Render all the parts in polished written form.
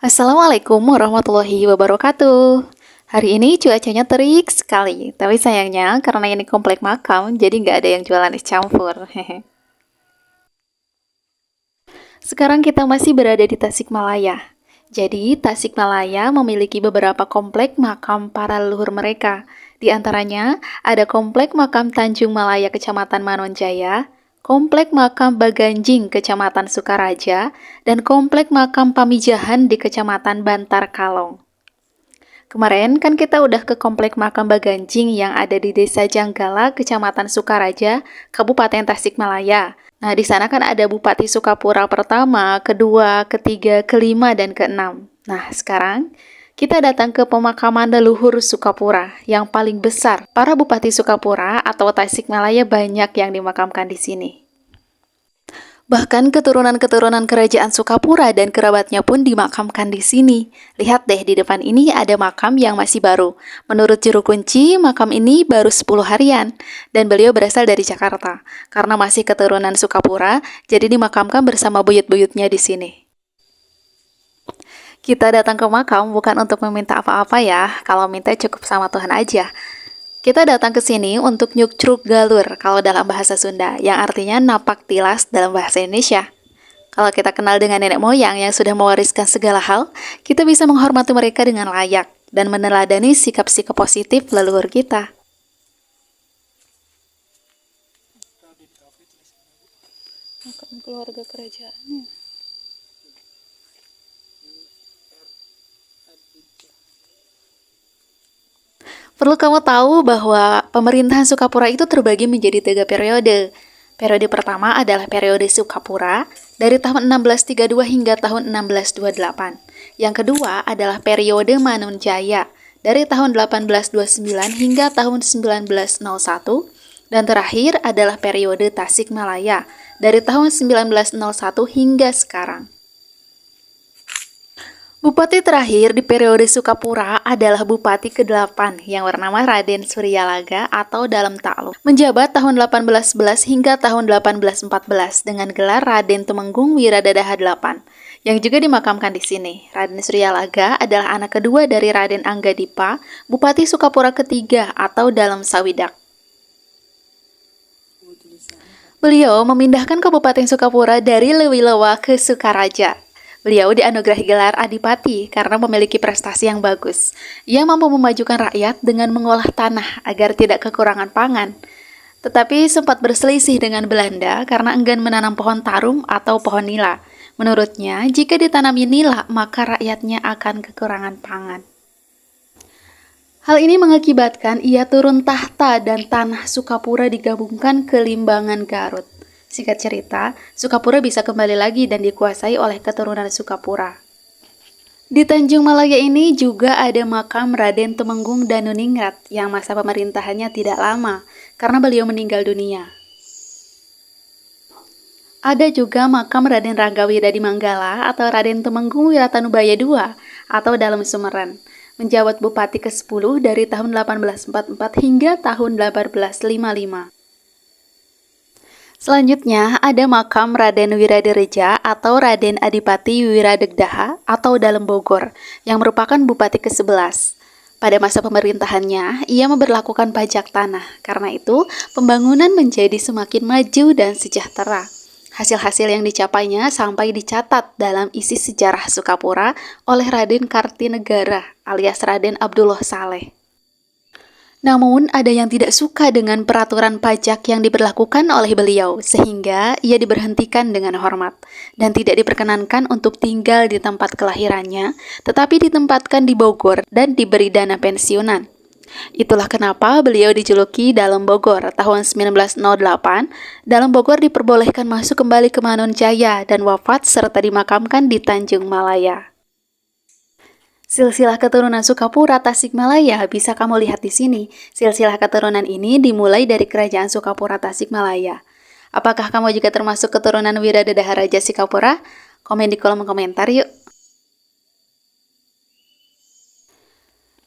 Assalamualaikum warahmatullahi wabarakatuh. Hari ini cuacanya terik sekali, tapi sayangnya karena ini komplek makam, jadi nggak ada yang jualan es campur. Sekarang kita masih berada di Tasikmalaya. Jadi, Tasikmalaya memiliki beberapa komplek makam para leluhur mereka. Di antaranya, ada Komplek Makam Tanjung Malaya Kecamatan Manonjaya, Komplek Makam Baganjing Kecamatan Sukaraja, dan Komplek Makam Pamijahan di Kecamatan Bantar Kalong. Kemarin kan kita udah ke Komplek Makam Baganjing yang ada di Desa Janggala, Kecamatan Sukaraja, Kabupaten Tasikmalaya. Nah, di sana kan ada Bupati Sukapura pertama, kedua, ketiga, kelima, dan keenam. Nah, sekarang kita datang ke pemakaman leluhur Sukapura yang paling besar. Para Bupati Sukapura atau Tasikmalaya banyak yang dimakamkan di sini. Bahkan keturunan-keturunan kerajaan Sukapura dan kerabatnya pun dimakamkan di sini. Lihat deh, di depan ini ada makam yang masih baru. Menurut juru kunci, makam ini baru 10 harian. Dan beliau berasal dari Jakarta. Karena masih keturunan Sukapura, jadi dimakamkan bersama buyut-buyutnya di sini. Kita datang ke makam bukan untuk meminta apa-apa ya. Kalau minta cukup sama Tuhan aja. Kita datang ke sini untuk nyukcruk galur kalau dalam bahasa Sunda, yang artinya napak tilas dalam bahasa Indonesia. Kalau kita kenal dengan nenek moyang yang sudah mewariskan segala hal, kita bisa menghormati mereka dengan layak dan meneladani sikap-sikap positif leluhur kita. Makam keluarga kerajaan. Perlu kamu tahu bahwa pemerintahan Sukapura itu terbagi menjadi 3 periode. Periode pertama adalah periode Sukapura dari tahun 1632 hingga tahun 1628. Yang kedua adalah periode Manunjaya dari tahun 1829 hingga tahun 1901. Dan terakhir adalah periode Tasikmalaya dari tahun 1901 hingga sekarang. Bupati terakhir di periode Sukapura adalah Bupati ke-8 yang bernama Raden Suryalaga atau dalam takluk. Menjabat tahun 1811 hingga tahun 1814 dengan gelar Raden Tumenggung Wiradadaha 8 yang juga dimakamkan di sini. Raden Suryalaga adalah anak kedua dari Raden Anggadipa, Bupati Sukapura ketiga atau dalam Sawidak. Beliau memindahkan Kabupaten Sukapura dari Lewilewa ke Sukaraja. Beliau dianugerahi gelar Adipati karena memiliki prestasi yang bagus. Ia mampu memajukan rakyat dengan mengolah tanah agar tidak kekurangan pangan. Tetapi sempat berselisih dengan Belanda karena enggan menanam pohon tarum atau pohon nila. Menurutnya, jika ditanami nila, maka rakyatnya akan kekurangan pangan. Hal ini mengakibatkan ia turun tahta dan tanah Sukapura digabungkan ke Limbangan Garut. Singkat cerita, Sukapura bisa kembali lagi dan dikuasai oleh keturunan Sukapura. Di Tanjung Malaya ini juga ada makam Raden Tumenggung Danuningrat yang masa pemerintahannya tidak lama karena beliau meninggal dunia. Ada juga makam Raden Ranggawira di Manggala atau Raden Tumenggung Wiratanubaya II atau dalam Sumeran, menjabat Bupati ke-10 dari tahun 1844 hingga tahun 1855. Selanjutnya ada makam Raden Wiradereja atau Raden Adipati Wiradegdaha atau dalam Bogor yang merupakan Bupati ke-11. Pada masa pemerintahannya, ia memberlakukan pajak tanah. Karena itu, pembangunan menjadi semakin maju dan sejahtera. Hasil-hasil yang dicapainya sampai dicatat dalam isi sejarah Sukapura oleh Raden Kartinegara alias Raden Abdullah Saleh. Namun, ada yang tidak suka dengan peraturan pajak yang diberlakukan oleh beliau, sehingga ia diberhentikan dengan hormat dan tidak diperkenankan untuk tinggal di tempat kelahirannya, tetapi ditempatkan di Bogor dan diberi dana pensiunan. Itulah kenapa beliau dijuluki Dalam Bogor. Tahun 1908, Dalam Bogor diperbolehkan masuk kembali ke Manonjaya dan wafat serta dimakamkan di Tanjung Malaya. Silsilah keturunan Sukapura Tasikmalaya bisa kamu lihat di sini. Silsilah keturunan ini dimulai dari Kerajaan Sukapura Tasikmalaya. Apakah kamu juga termasuk keturunan Wiradadaha Raja Sikapura? Komen di kolom komentar yuk.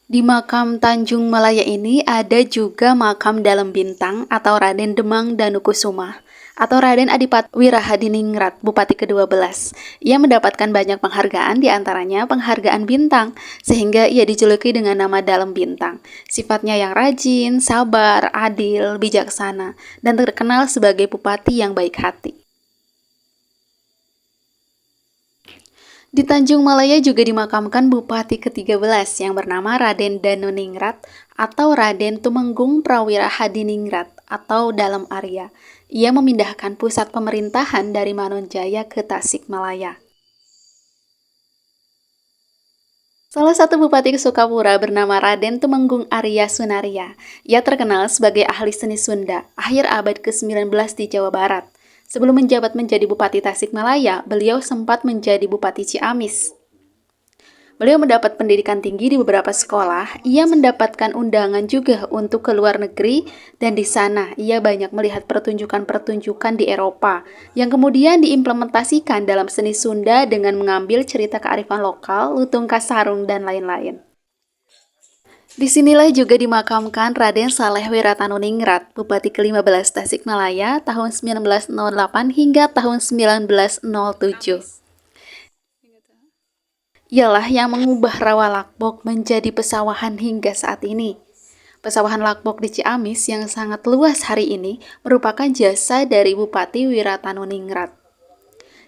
Di makam Tanjung Malaya ini ada juga makam Dalam Bintang atau Raden Demang Danukusuma atau Raden Adipati Wirahadiningrat, Bupati ke-12. Ia mendapatkan banyak penghargaan, diantaranya penghargaan bintang, sehingga ia dijuluki dengan nama Dalem Bintang. Sifatnya yang rajin, sabar, adil, bijaksana, dan terkenal sebagai bupati yang baik hati. Di Tanjung Malaya juga dimakamkan Bupati ke-13 yang bernama Raden Danuningrat atau Raden Tumenggung Prawira Hadiningrat atau Dalem Arya. Ia memindahkan pusat pemerintahan dari Manonjaya ke Tasikmalaya. Salah satu bupati Sukapura bernama Raden Tumenggung Arya Sunaria. Ia terkenal sebagai ahli seni Sunda akhir abad ke-19 di Jawa Barat. Sebelum menjabat menjadi Bupati Tasikmalaya, beliau sempat menjadi Bupati Ciamis. Beliau mendapat pendidikan tinggi di beberapa sekolah. Ia mendapatkan undangan juga untuk ke luar negeri, dan di sana ia banyak melihat pertunjukan-pertunjukan di Eropa yang kemudian diimplementasikan dalam seni Sunda dengan mengambil cerita kearifan lokal, lutung kasarung, dan lain-lain. Disinilah juga dimakamkan Raden Saleh Wiratanuningrat, Bupati ke-15 Tasikmalaya tahun 1908 hingga tahun 1907. Ialah yang mengubah rawa Lakbok menjadi pesawahan hingga saat ini. Pesawahan Lakbok di Ciamis yang sangat luas hari ini merupakan jasa dari Bupati Wiratanuningrat,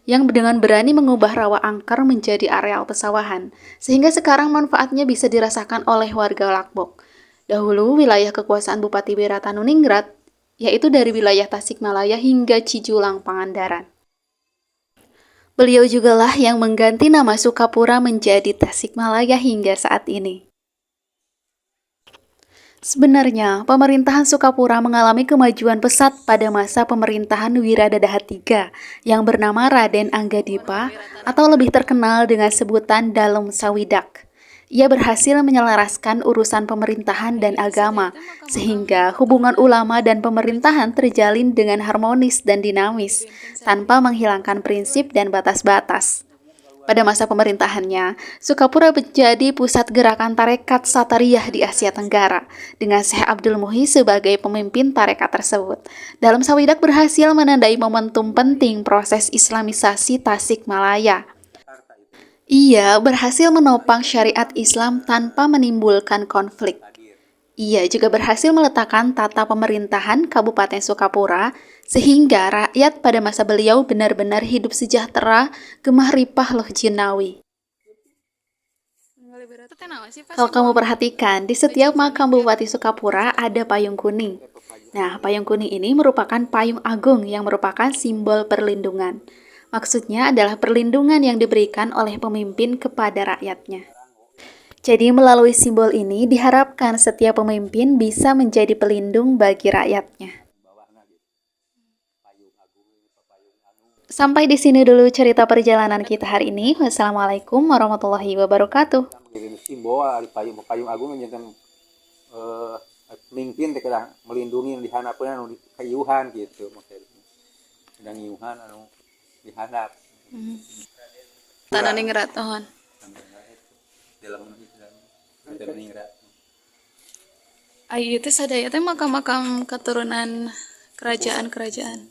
yang dengan berani mengubah rawa angker menjadi areal pesawahan, sehingga sekarang manfaatnya bisa dirasakan oleh warga Lakbok. Dahulu wilayah kekuasaan Bupati Wiratanuningrat, yaitu dari wilayah Tasikmalaya hingga Cijulang Pangandaran. Beliau jugalah yang mengganti nama Sukapura menjadi Tasikmalaya hingga saat ini. Sebenarnya, pemerintahan Sukapura mengalami kemajuan pesat pada masa pemerintahan Wiradadaha III yang bernama Raden Anggadipa atau lebih terkenal dengan sebutan Dalem Sawidak. Ia berhasil menyelaraskan urusan pemerintahan dan agama, sehingga hubungan ulama dan pemerintahan terjalin dengan harmonis dan dinamis, tanpa menghilangkan prinsip dan batas-batas. Pada masa pemerintahannya, Sukapura menjadi pusat gerakan tarekat Satariyah di Asia Tenggara, dengan Syekh Abdul Muhi sebagai pemimpin tarekat tersebut. Dalem Sawidak berhasil menandai momentum penting proses Islamisasi Tasikmalaya. Ia berhasil menopang syariat Islam tanpa menimbulkan konflik. Ia juga berhasil meletakkan tata pemerintahan Kabupaten Sukapura sehingga rakyat pada masa beliau benar-benar hidup sejahtera, gemah ripah loh jinawi. Kalau kamu perhatikan, di setiap makam Bupati Sukapura ada payung kuning. Nah, payung kuning ini merupakan payung agung yang merupakan simbol perlindungan. Maksudnya adalah perlindungan yang diberikan oleh pemimpin kepada rakyatnya. Jadi melalui simbol ini diharapkan setiap pemimpin bisa menjadi pelindung bagi rakyatnya. Sampai di sini dulu cerita perjalanan kita hari ini. Wassalamualaikum warahmatullahi wabarakatuh. Simbol di payung agung menjadikan pemimpin telah melindungi dihanapkeun anu kayuhan gitu maksudnya. Sedang iuhan anu dihandap. Tananingrat ohon. Dalam ningrat. Ayu teh sadaya teh makam-makam keturunan kerajaan-kerajaan.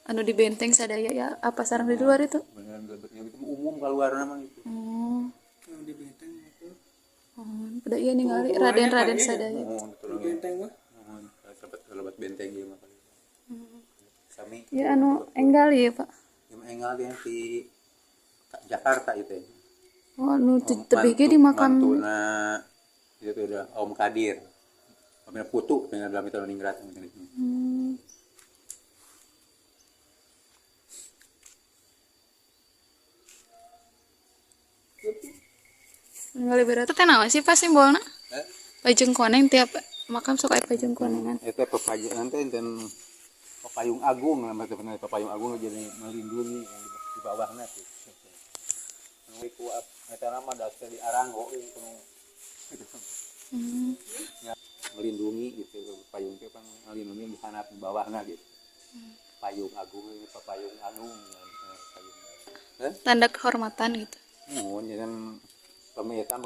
Anu di benteng sadaya ya, apa sareng di luar itu? Beneran itu umum keluar nama itu. Di benteng itu. Pada iya ningali Raden-Raden sadaya. Di Benteng mah. Lebat benteng ieu mah. Sami. Ya anu enggal ya, Pak. Yang enggal yang di Jakarta itu. Oh, anu tebih ge di makam. Mantuna itu udah Om Kadir. Pamina putu dengan dalam itu ningrat. Ningali berat teh naon sih Pak simbolna? Pajeng koneng tiap makam sok aya pajeng konengan. Eta pepajangan teh enten pepayung agung nama teh pepayung agung jadi melindungi di bawahna tuh. Nu iku eta nama dasar di Aranggo itu. Ya, melindungi gitu payung teh kan melindungi di sana di bawahna gitu. Payung agung ini pepayung agung payung. Tanda kehormatan gitu. Mohon jangan pemerintah